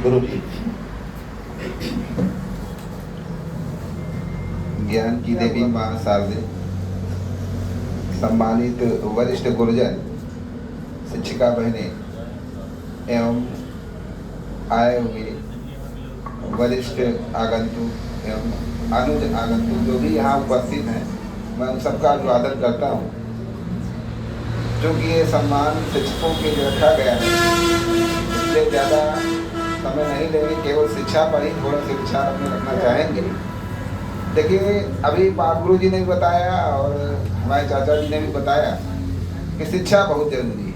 गुरु जी, ज्ञान की देवी मां शारदे, सम्मानित वरिष्ठ गुरुजन, शिक्षिका बहनें एवं आए हुए वरिष्ठ आगंतुक एवं अनुज आगंतुक जो भी यहाँ उपस्थित हैं, मैं उन सबका अभिवादन करता हूँ। क्योंकि ये सम्मान शिक्षकों के लिए रखा गया है, इसलिए ज़्यादा समय नहीं लेंगे, केवल शिक्षा पर ही थोड़ा सा विचार अपने रखना चाहेंगे। देखिए, अभी बाप गुरु जी ने भी बताया और हमारे चाचा जी ने भी बताया कि शिक्षा बहुत जरूरी है।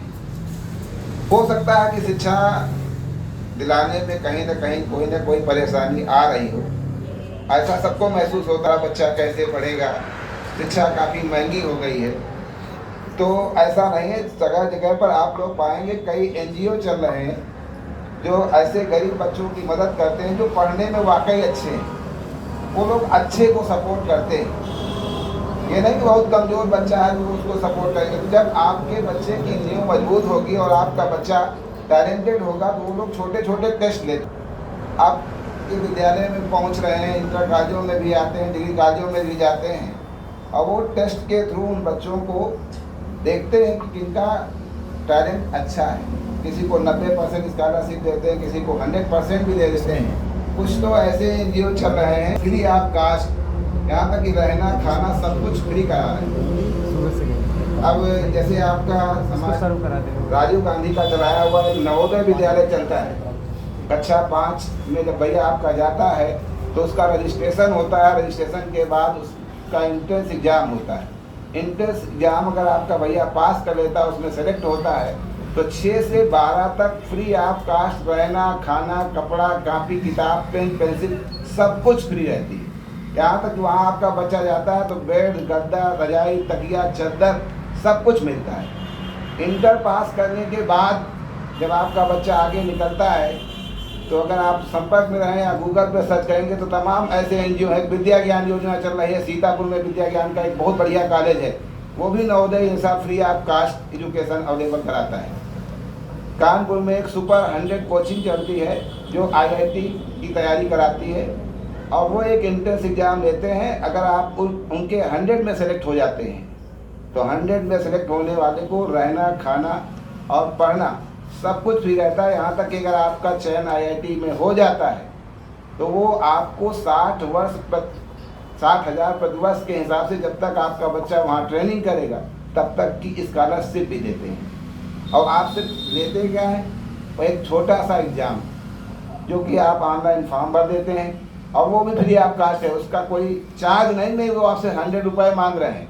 हो सकता है कि शिक्षा दिलाने में कहीं ना कहीं कोई ना कोई परेशानी आ रही हो, ऐसा सबको महसूस होता है। बच्चा कैसे पढ़ेगा, शिक्षा काफ़ी महंगी हो गई है। तो ऐसा नहीं है, जगह जगह पर आप लोग पाएंगे कई NGO चल रहे हैं जो ऐसे गरीब बच्चों की मदद करते हैं जो पढ़ने में वाकई अच्छे हैं। वो लोग अच्छे को सपोर्ट करते हैं। ये नहीं कि बहुत कमज़ोर बच्चा है तो उसको सपोर्ट करेंगे। तो जब आपके बच्चे की नींव मजबूत होगी और आपका बच्चा टैलेंटेड होगा तो वो लोग छोटे छोटे टेस्ट लेते। आप के विद्यालय में पहुंच रहे हैं, इंटर कॉलेजों में भी आते हैं, डिग्री कॉलेजों में भी जाते हैं, और वो टेस्ट के थ्रू उन बच्चों को देखते हैं कि किनका टैलेंट अच्छा है। किसी को 90% स्कॉलरशिप देते हैं, किसी को 100% भी दे देते हैं। कुछ तो ऐसे NGO चल रहे हैं फ्री ऑफ कास्ट, यहाँ तक कि रहना खाना सब कुछ फ्री करा रहे हैं। अब जैसे आपका समाज राजीव गांधी का चलाया हुआ एक नवोदय विद्यालय चलता है। कक्षा 5 में जब भैया आपका जाता है तो उसका रजिस्ट्रेशन होता है। रजिस्ट्रेशन के बाद उसका एंट्रेंस एग्जाम होता है। एंट्रेंस एग्जाम अगर आपका भैया पास कर लेता है, उसमें सेलेक्ट होता है, तो 6 से 12 तक फ्री ऑफ कास्ट रहना खाना कपड़ा कापी किताब पेन पेंसिल सब कुछ फ्री रहती है। यहाँ तक वहाँ आपका बच्चा जाता है तो बेड गद्दा रजाई तकिया चद्दर सब कुछ मिलता है। इंटर पास करने के बाद जब आपका बच्चा आगे निकलता है तो अगर आप संपर्क में रहें या गूगल पर सर्च करेंगे तो तमाम ऐसे NGO है। विद्या ज्ञान योजना चल रही है सीतापुर में, विद्या ज्ञान का एक बहुत बढ़िया कॉलेज है, वो भी नवोदय ऐसा free of cost education available कराता है। कानपुर में एक सुपर 100 कोचिंग चलती है जो IIT की तैयारी कराती है, और वो एक एंट्रेंस एग्जाम लेते हैं। अगर आप उनके 100 में सेलेक्ट हो जाते हैं तो 100 में सेलेक्ट होने वाले को रहना खाना और पढ़ना सब कुछ फ्री रहता है। यहाँ तक कि अगर आपका चयन IIT में हो जाता है तो वो आपको 60,000 प्रतिवर्ष के हिसाब से जब तक आपका बच्चा वहाँ ट्रेनिंग करेगा तब तक की स्कॉलरशिप भी देते हैं। और आपसे लेते क्या है, वो एक छोटा सा एग्ज़ाम जो कि आप ऑनलाइन फॉर्म भर देते हैं और वो भी फ्री ऑफ कास्ट है, उसका कोई चार्ज नहीं, वो आपसे 100 रुपये मांग रहे हैं।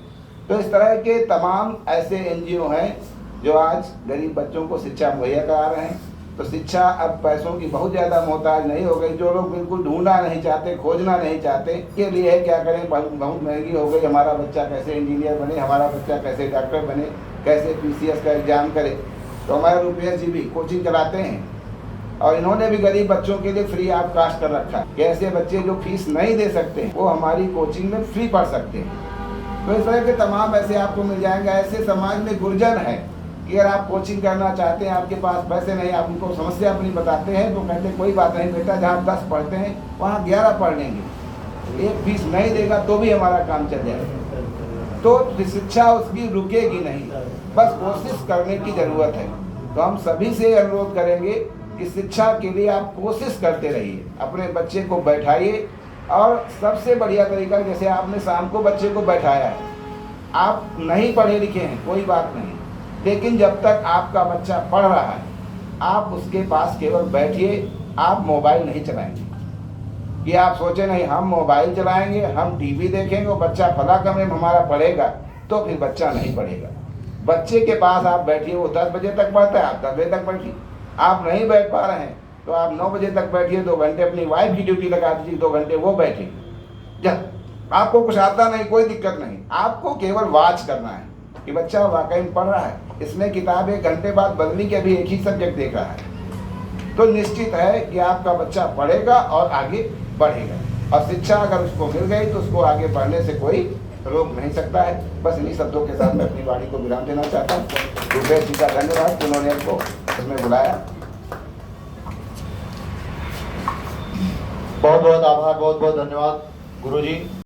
तो इस तरह के तमाम ऐसे NGO हैं जो आज गरीब बच्चों को शिक्षा मुहैया करा रहे हैं। तो शिक्षा अब पैसों की बहुत ज़्यादा मोहताज नहीं हो गई। जो लोग बिल्कुल ढूंढना नहीं चाहते, खोजना नहीं चाहते, के लिए है क्या करें, बहुत महंगी हो गई, हमारा बच्चा कैसे इंजीनियर बने, हमारा बच्चा कैसे डॉक्टर बने, कैसे PCS का एग्ज़ाम करे। तो हमारे रुपया जी भी कोचिंग चलाते हैं और इन्होंने भी गरीब बच्चों के लिए फ्री ऑफ कास्ट कर रखा है कि ऐसे बच्चे जो फीस नहीं दे सकते वो हमारी कोचिंग में फ्री पढ़ सकते हैं। तो इस तरह के तमाम ऐसे आपको मिल जाएंगे। ऐसे समाज में गुरजन है कि अगर आप कोचिंग करना चाहते हैं, आपके पास पैसे नहीं, आप उनको समस्या अपनी बताते हैं तो कहते कोई बात नहीं बेटा, जहाँ 10 पढ़ते हैं वहाँ 11 पढ़ लेंगे, एक फीस नहीं देगा तो भी हमारा काम चल जाएगा। तो शिक्षा उसकी रुकेगी नहीं, बस कोशिश करने की ज़रूरत है। तो हम सभी से अनुरोध करेंगे कि शिक्षा के लिए आप कोशिश करते रहिए, अपने बच्चे को बैठाइए। और सबसे बढ़िया तरीका, जैसे आपने शाम को बच्चे को बैठाया है, आप नहीं पढ़े लिखे हैं कोई बात नहीं, लेकिन जब तक आपका बच्चा पढ़ रहा है आप उसके पास केवल बैठिए। आप मोबाइल नहीं चलाएंगे कि आप सोचे नहीं हम मोबाइल चलाएंगे, हम TV देखेंगे, वो बच्चा फला कमरे में हमारा पढ़ेगा, तो फिर बच्चा नहीं पढ़ेगा। बच्चे के पास आप बैठिए, वो 10 बजे तक पढ़ता है, आप 10 बजे तक बैठिए। आप नहीं बैठ पा रहे हैं तो आप 9 बजे तक बैठिए, 2 घंटे अपनी वाइफ की ड्यूटी लगा दीजिए, 2 घंटे वो बैठे। जब आपको कुछ आता नहीं कोई दिक्कत नहीं, आपको केवल वॉच करना है कि बच्चा वाकई में पढ़ रहा है, इसने किताब 1 घंटे बाद बदली के अभी एक ही सब्जेक्ट देख रहा है, तो निश्चित है कि आपका बच्चा पढ़ेगा और आगे बढ़ेगा। और शिक्षा अगर उसको मिल गई तो उसको आगे बढ़ने से कोई रोक नहीं सकता है। बस इन्हीं शब्दों के साथ मैं अपनी वाणी को विराम देना चाहता हूँ। रुपेश जी का धन्यवाद, उन्होंने हमको इसमें बुलाया। बहुत बहुत आभार, बहुत बहुत धन्यवाद गुरुजी।